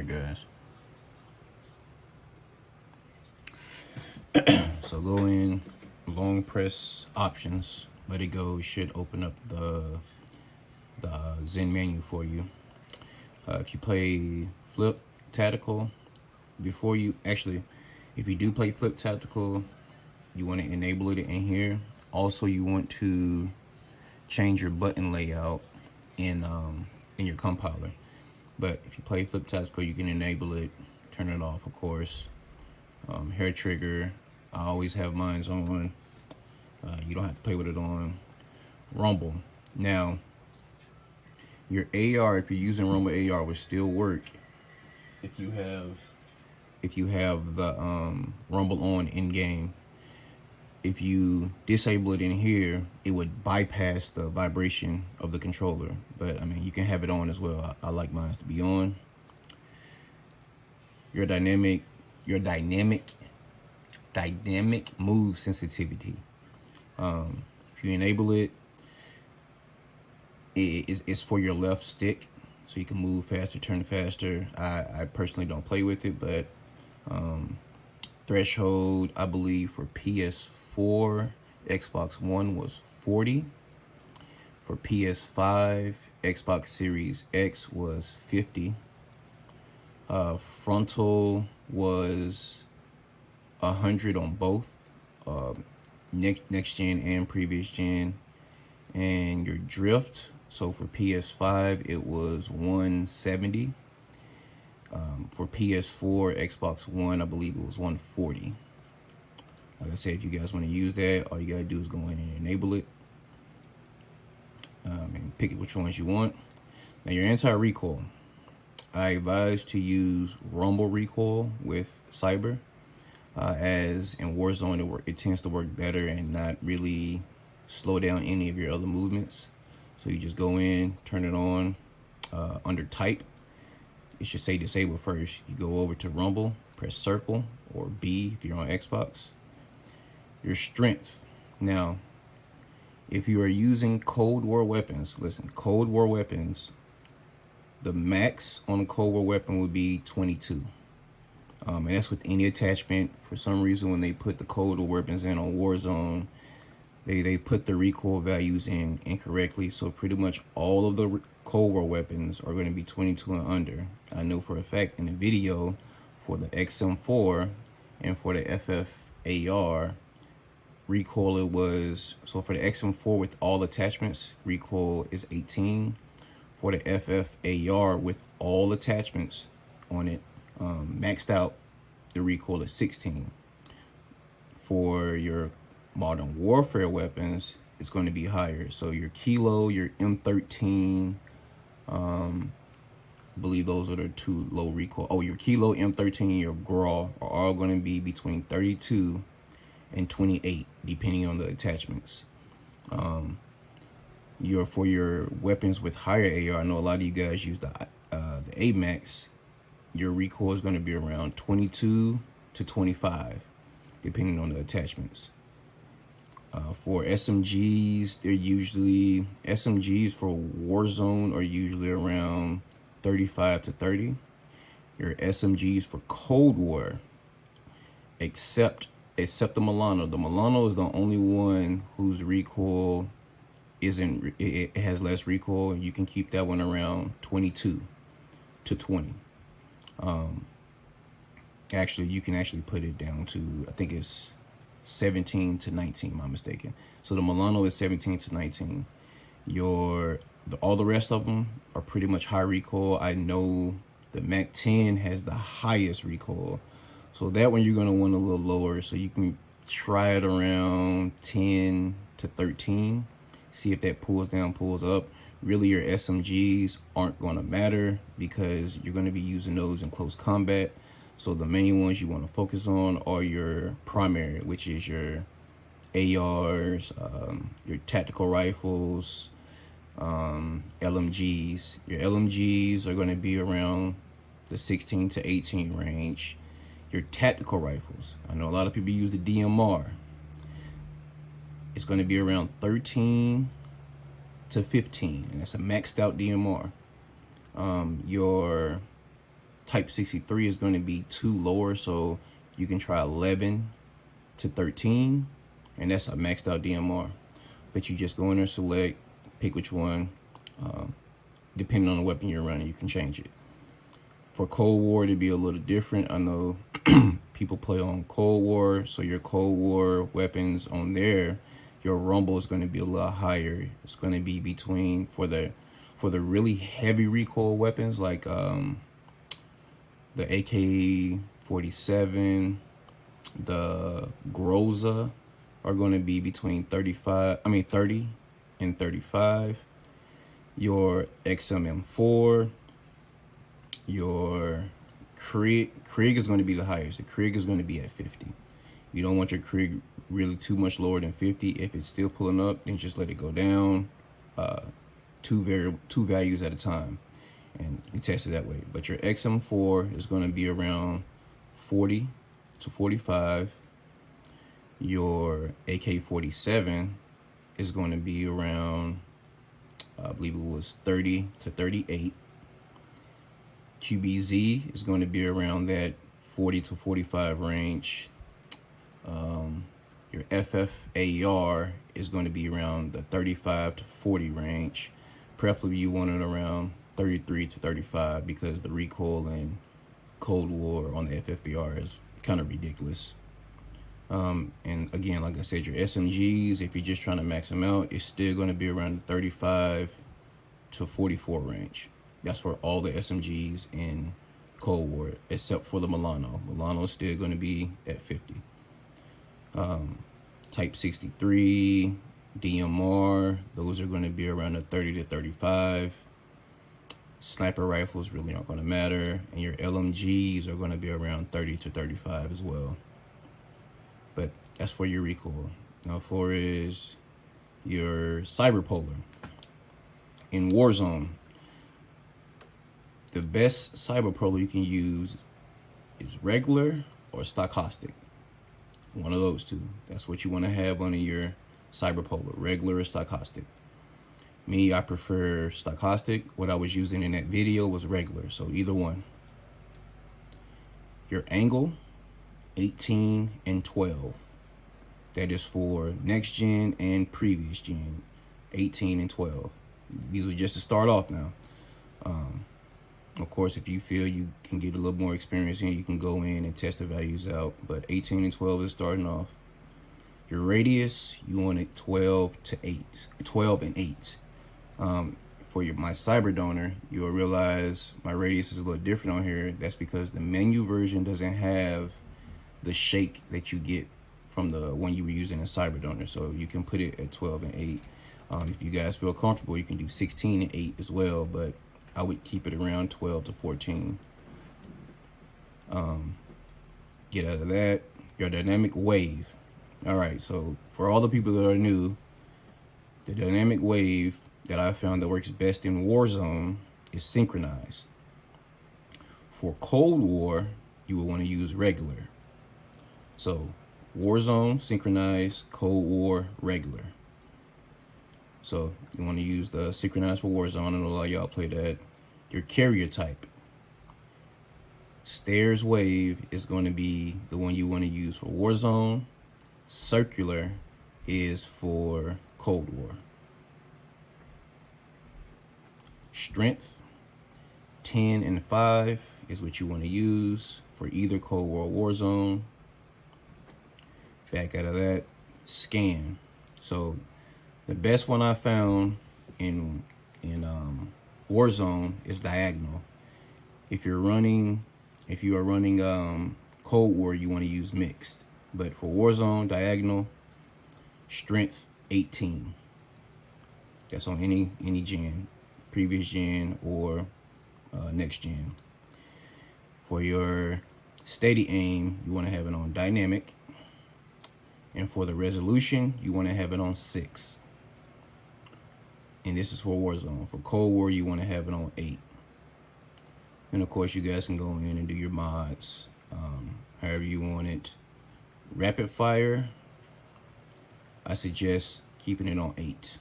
guys. So go in, long press options, let it go. It should open up the Zen menu for you. If you play Flip Tactical, if you do play Flip Tactical, you want to enable it in here. Also, you want to change your button layout in your compiler. But if you play Flip Tactical, you can enable it, turn it off, of course. Hair trigger, I always have mine on. You don't have to play with it on. Rumble. Now, your AR, if you're using Rumble AR, will still work if you have the Rumble on in game. If you disable it in here, it would bypass the vibration of the controller. But I mean, you can have it on as well. I like mine to be on. Your dynamic move sensitivity. If you enable it, it's for your left stick, so you can move faster, turn faster. I personally don't play with it, but threshold, I believe, for PS4, Xbox One was 40. For PS5, Xbox Series X was 50. Frontal was 100 on both, next gen and previous gen. And your drift, so for PS5 it was 170. For PS4, Xbox One, I believe it was 140. Like I said, if you guys want to use that, all you gotta do is go in and enable it, and pick which ones you want. Now, your anti-recoil, I advise to use Rumble recoil with Cyber, as in Warzone it tends to work better and not really slow down any of your other movements. So you just go in, turn it on. Under type, it should say disable first. You go over to Rumble, press circle or B if you're on Xbox. Your strength. Now, if you are using Cold War weapons, listen, Cold War weapons, the max on a Cold War weapon would be 22. And that's with any attachment. For some reason, when they put the Cold War weapons in on Warzone, they put the recoil values in incorrectly. So pretty much all of the Cold War weapons are going to be 22 and under. I know for a fact in the video for the XM4 and for the FFAR, recoil it was, so for the XM4 with all attachments, recoil is 18. For the FFAR with all attachments on it, maxed out, the recoil is 16. For your modern warfare weapons, it's going to be higher. So your Kilo, your M13, I believe those are the two low recoil. Oh, your Kilo, M13, your GRAW are all going to be between 32 and 28, depending on the attachments. For your weapons with higher AR, I know a lot of you guys use the AMAX. Your recoil is going to be around 22 to 25, depending on the attachments. For SMGs, SMGs for Warzone are usually around 35 to 30. Your SMGs for Cold War, except the Milano. The Milano is the only one whose recoil it has less recoil, and you can keep that one around 22 to 20. Actually, you can actually put it down to, I think it's 17 to 19, am I mistaken? So the Milano is 17 to 19. All the rest of them are pretty much high recoil. I know the Mac 10 has the highest recoil, so that one you're going to want a little lower, so you can try it around 10 to 13, see if that pulls down, pulls up. Really, your SMGs aren't going to matter because you're going to be using those in close combat. So the main ones you want to focus on are your primary, which is your ARs, your tactical rifles, LMGs. Your LMGs are going to be around the 16 to 18 range. Your tactical rifles, I know a lot of people use the DMR. It's going to be around 13 to 15, and that's a maxed out DMR. Your Type 63 is going to be 2 lower, so you can try 11 to 13, and that's a maxed out DMR. But you just go in there, select, pick which one. Depending on the weapon you're running, you can change it. For Cold War, to be a little different. I know people play on Cold War, so your Cold War weapons on there, your rumble is going to be a lot higher. It's going to be between, for the really heavy recoil weapons like the AK-47, the Groza are going to be between 30 and 35. Your XMM4, your Krieg is going to be the highest. The Krieg is going to be at 50. You don't want your Krieg really too much lower than 50. If it's still pulling up, then just let it go down two values at a time, and you test it that way. But your XM4 is going to be around 40 to 45. Your AK-47 is going to be around, I believe it was 30 to 38. QBZ is going to be around that 40 to 45 range. Your FFAR is going to be around the 35 to 40 range. Preferably you want it around 33 to 35 because the recoil in Cold War on the FFBR is kind of ridiculous. And again, like I said, your SMGs, if you're just trying to max them out, it's still going to be around the 35 to 44 range. That's for all the SMGs in Cold War, except for the Milano. Milano is still going to be at 50. Type 63, DMR, those are going to be around the 30 to 35. Sniper rifles really aren't going to matter. And your LMGs are going to be around 30 to 35 as well. But that's for your recoil. Now for is your cyber polar. In Warzone, the best cyber polar you can use is regular or stochastic. One of those two. That's what you want to have under your cyber polar, regular or stochastic. Me, I prefer stochastic. What I was using in that video was regular, so either one. Your angle, 18 and 12. That is for next gen and previous gen, 18 and 12. These are just to start off now. Of course, if you feel you can get a little more experience in, you can go in and test the values out. But 18 and 12 is starting off. Your radius, you want it 12 to 8, 12 and 8. For my cyber donor, you'll realize my radius is a little different on here. That's because the menu version doesn't have the shake that you get from the one you were using in cyber donor. So you can put it at 12 and 8. If you guys feel comfortable, you can do 16 and 8 as well, but I would keep it around 12 to 14. Get out of that. Your dynamic wave. All right, so for all the people that are new, the dynamic wave that I found that works best in Warzone is synchronized. For Cold War, you will want to use regular. So Warzone, synchronized, Cold War, regular. So you want to use the synchronized for Warzone, and a lot of y'all play that. Your carrier type. Stairs wave is going to be the one you want to use for Warzone. Circular is for Cold War. Strength, 10 and 5 is what you want to use for either Cold War or Warzone. Back out of that, scan. So the best one I found in Warzone is diagonal. If you are running Cold War, you want to use mixed. But for Warzone, diagonal, strength 18. That's on any gen, previous gen or next gen. For your steady aim, you want to have it on dynamic. And for the resolution, you want to have it on 6. And this is for Warzone. For Cold War, you want to have it on 8. And of course, you guys can go in and do your mods however you want it. Rapid fire, I suggest keeping it on 8.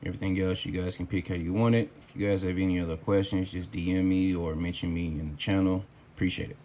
Everything else you guys can pick how you want it. If you guys have any other questions, just DM me or mention me in the channel. Appreciate it.